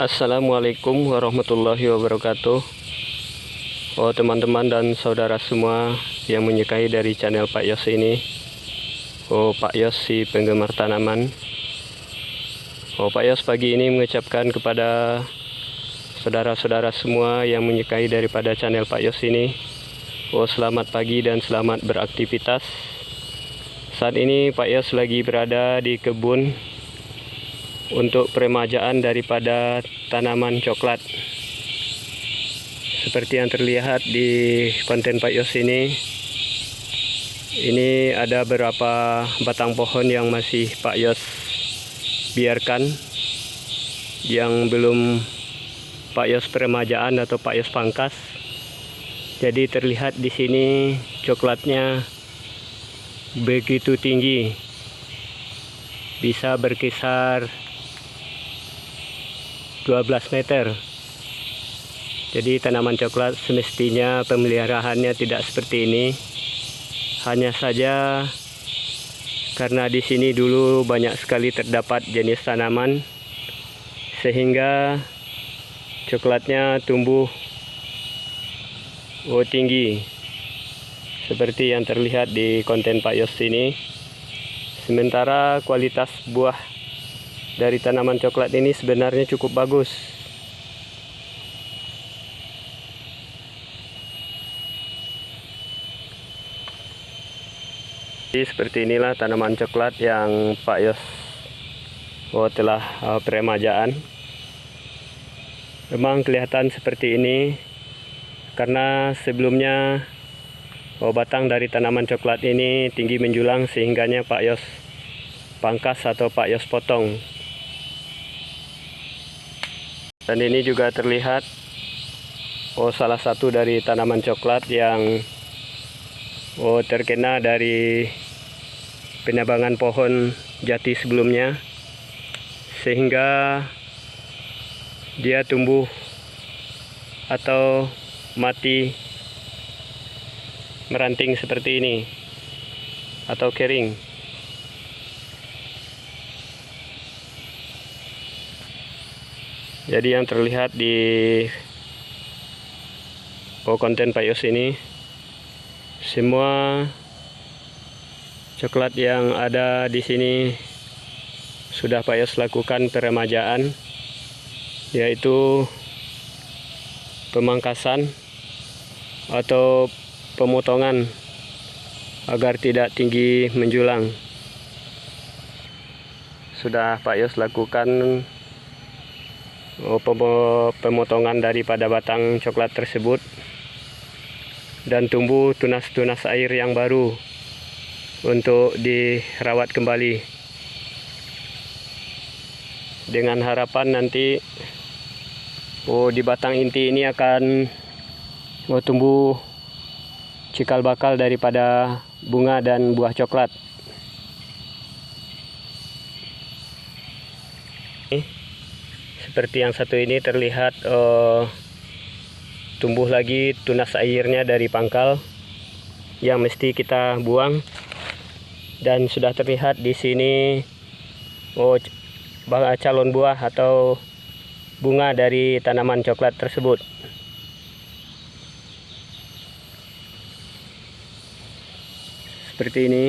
Assalamualaikum warahmatullahi wabarakatuh. Oh teman-teman dan saudara semua yang menyukai dari channel Pak Yos ini. Oh Pak Yos si penggemar tanaman. Oh Pak Yos pagi ini mengucapkan kepada saudara-saudara semua yang menyukai daripada channel Pak Yos ini. Oh selamat pagi dan selamat beraktivitas. Saat ini Pak Yos lagi berada di kebun untuk peremajaan daripada tanaman coklat. Seperti yang terlihat di konten Pak Yos ini ada beberapa batang pohon yang masih Pak Yos biarkan, yang belum Pak Yos peremajaan atau Pak Yos pangkas. Jadi terlihat di sini coklatnya begitu tinggi, bisa berkisar 12 meter. Jadi tanaman coklat semestinya pemeliharaannya tidak seperti ini. Hanya saja karena di sini dulu banyak sekali terdapat jenis tanaman, sehingga coklatnya tumbuh tinggi seperti yang terlihat di konten Pak Yos ini. Sementara kualitas buah dari tanaman coklat ini sebenarnya cukup bagus. Jadi seperti inilah tanaman coklat yang Pak Yos telah peremajaan. Memang kelihatan seperti ini karena sebelumnya batang dari tanaman coklat ini tinggi menjulang, sehingganya Pak Yos pangkas atau Pak Yos potong. Dan ini juga terlihat salah satu dari tanaman coklat yang terkena dari penebangan pohon jati sebelumnya, sehingga dia tumbuh atau mati meranting seperti ini atau kering. Jadi yang terlihat di konten Pak Yos ini, semua coklat yang ada di sini sudah Pak Yos lakukan peremajaan, yaitu pemangkasan atau pemotongan agar tidak tinggi menjulang. Sudah Pak Yos lakukan pemotongan daripada batang coklat tersebut, dan tumbuh tunas-tunas air yang baru untuk dirawat kembali, dengan harapan nanti di batang inti ini akan tumbuh cikal bakal daripada bunga dan buah coklat. Seperti yang satu ini terlihat tumbuh lagi tunas airnya dari pangkal yang mesti kita buang, dan sudah terlihat di sini calon buah atau bunga dari tanaman coklat tersebut. Seperti ini.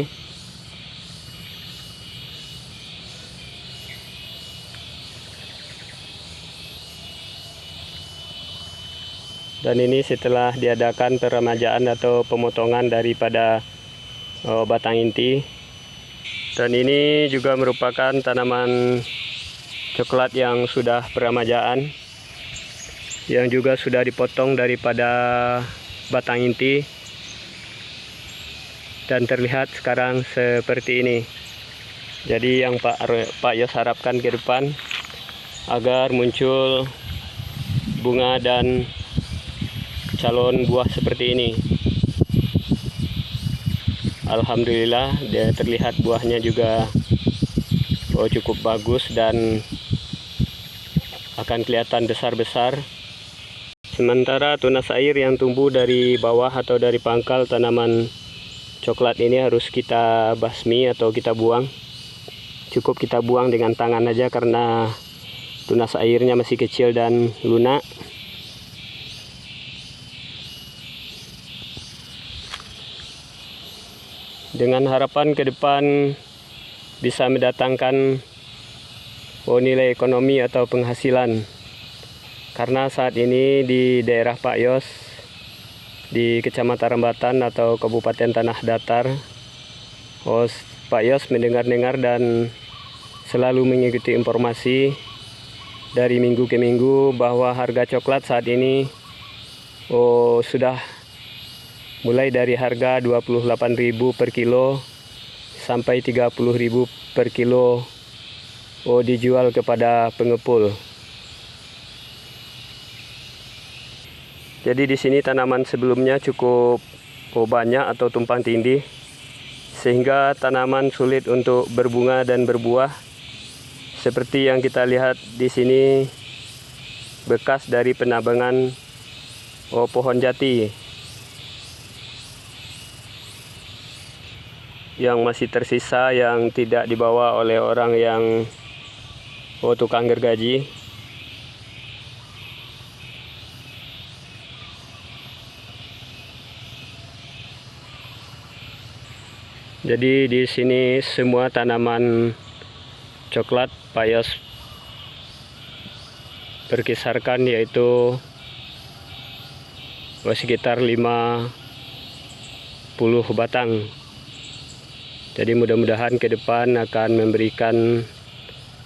Dan ini setelah diadakan peremajaan atau pemotongan daripada batang inti. Dan ini juga merupakan tanaman coklat yang sudah peremajaan, yang juga sudah dipotong daripada batang inti, dan terlihat sekarang seperti ini. Jadi yang Pak Yos harapkan ke depan agar muncul bunga dan calon buah seperti ini. Alhamdulillah, dia terlihat buahnya juga cukup bagus dan akan kelihatan besar-besar. Sementara tunas air yang tumbuh dari bawah atau dari pangkal tanaman coklat ini harus kita basmi atau kita buang. Cukup kita buang dengan tangan aja, karena tunas airnya masih kecil dan lunak. Dengan harapan ke depan bisa mendatangkan nilai ekonomi atau penghasilan. Karena saat ini di daerah Pak Yos, di Kecamatan Rambatan atau Kabupaten Tanah Datar, Pak Yos mendengar-dengar dan selalu mengikuti informasi dari minggu ke minggu bahwa harga coklat saat ini sudah mulai dari harga 28.000 per kilo sampai 30.000 per kilo dijual kepada pengepul. Jadi di sini tanaman sebelumnya cukup banyak atau tumpang tindih, sehingga tanaman sulit untuk berbunga dan berbuah. Seperti yang kita lihat di sini, bekas dari penabangan pohon jati yang masih tersisa, yang tidak dibawa oleh orang yang tukang gergaji. Jadi di sini semua tanaman coklat Pak Yos berkisarkan yaitu sekitar 50 batang. Jadi mudah-mudahan ke depan akan memberikan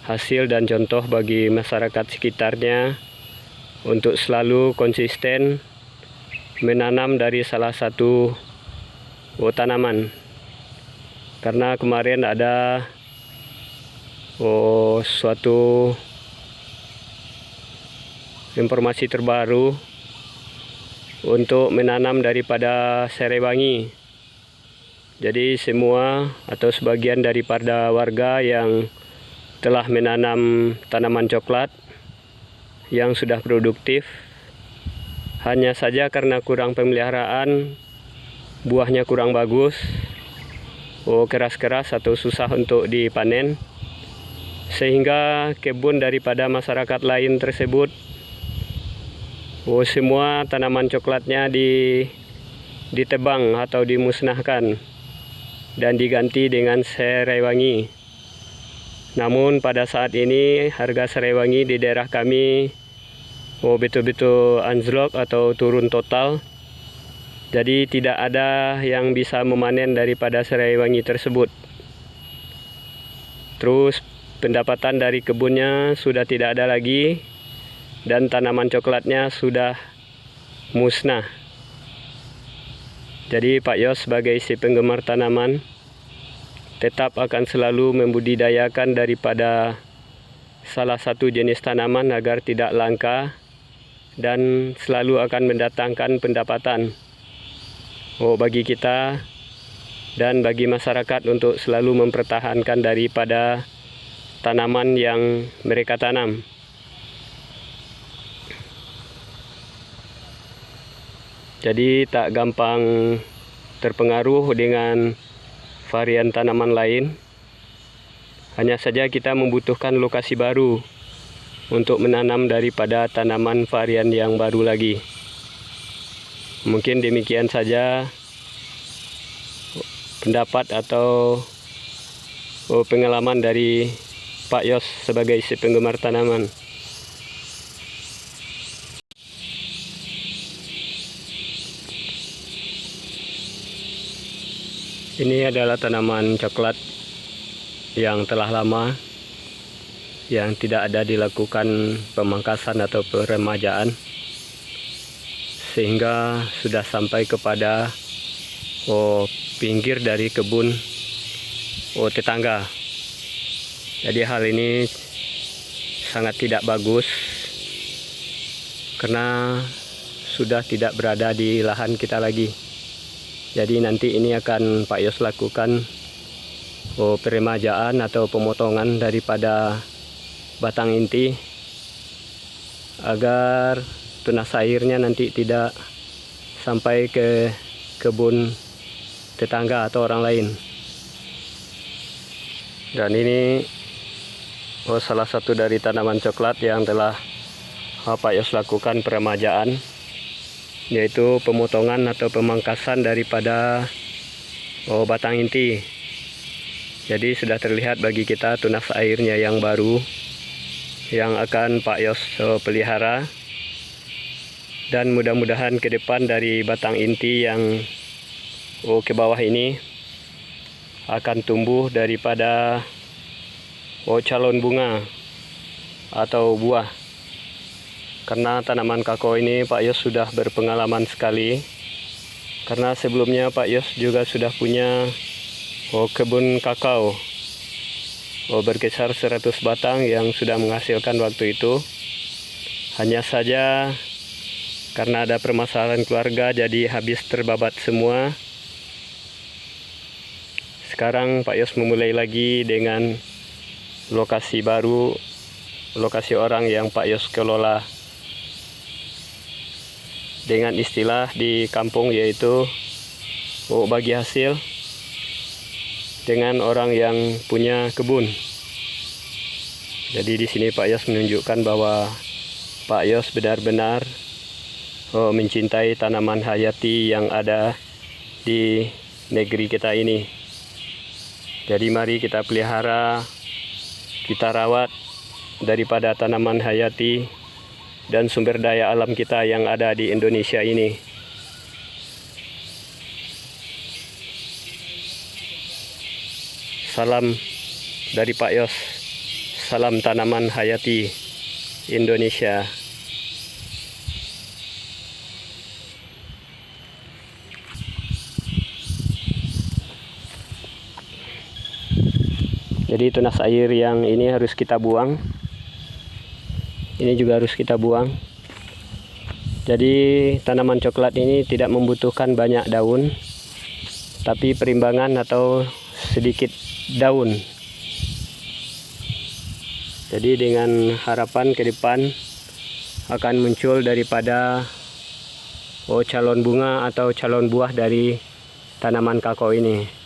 hasil dan contoh bagi masyarakat sekitarnya untuk selalu konsisten menanam dari salah satu tanaman. Karena kemarin ada suatu informasi terbaru untuk menanam daripada serai wangi. Jadi semua atau sebagian daripada warga yang telah menanam tanaman coklat yang sudah produktif, hanya saja karena kurang pemeliharaan, buahnya kurang bagus, keras-keras atau susah untuk dipanen, sehingga kebun daripada masyarakat lain tersebut semua tanaman coklatnya ditebang atau dimusnahkan dan diganti dengan serai wangi. Namun pada saat ini harga serai wangi di daerah kami betul-betul anjlok atau turun total. Jadi tidak ada yang bisa memanen daripada serai wangi tersebut. Terus pendapatan dari kebunnya sudah tidak ada lagi, dan tanaman coklatnya sudah musnah. Jadi Pak Yos sebagai si penggemar tanaman tetap akan selalu membudidayakan daripada salah satu jenis tanaman agar tidak langka dan selalu akan mendatangkan pendapatan bagi kita dan bagi masyarakat untuk selalu mempertahankan daripada tanaman yang mereka tanam. Jadi tak gampang terpengaruh dengan varian tanaman lain. Hanya saja kita membutuhkan lokasi baru untuk menanam daripada tanaman varian yang baru lagi. Mungkin demikian saja pendapat atau pengalaman dari Pak Yos sebagai si penggemar tanaman. Ini adalah tanaman coklat yang telah lama, yang tidak ada dilakukan pemangkasan atau peremajaan, sehingga sudah sampai kepada pinggir dari kebun tetangga. Jadi hal ini sangat tidak bagus karena sudah tidak berada di lahan kita lagi. Jadi nanti ini akan Pak Yos lakukan peremajaan atau pemotongan daripada batang inti agar tunas airnya nanti tidak sampai ke kebun tetangga atau orang lain. Dan ini salah satu dari tanaman coklat yang telah Pak Yos lakukan peremajaan, yaitu pemotongan atau pemangkasan daripada batang inti. Jadi sudah terlihat bagi kita tunas airnya yang baru yang akan Pak Yos pelihara, dan mudah-mudahan ke depan dari batang inti yang ke bawah ini akan tumbuh daripada calon bunga atau buah. Karena tanaman kakao ini Pak Yos sudah berpengalaman sekali, karena sebelumnya Pak Yos juga sudah punya kebun kakao berkisar 100 batang yang sudah menghasilkan waktu itu. Hanya saja karena ada permasalahan keluarga jadi habis terbabat semua. Sekarang Pak Yos memulai lagi dengan lokasi baru, lokasi orang yang Pak Yos kelola dengan istilah di kampung, yaitu bagi hasil dengan orang yang punya kebun. Jadi di sini Pak Yos menunjukkan bahwa Pak Yos benar-benar mencintai tanaman hayati yang ada di negeri kita ini. Jadi mari kita pelihara, kita rawat daripada tanaman hayati dan sumber daya alam kita yang ada di Indonesia ini. Salam dari Pak Yos, salam tanaman hayati Indonesia. Jadi tunas air yang ini harus kita buang. Ini juga harus kita buang. Jadi tanaman coklat ini tidak membutuhkan banyak daun, tapi perimbangan atau sedikit daun. Jadi dengan harapan ke depan akan muncul daripada calon bunga atau calon buah dari tanaman kakao ini.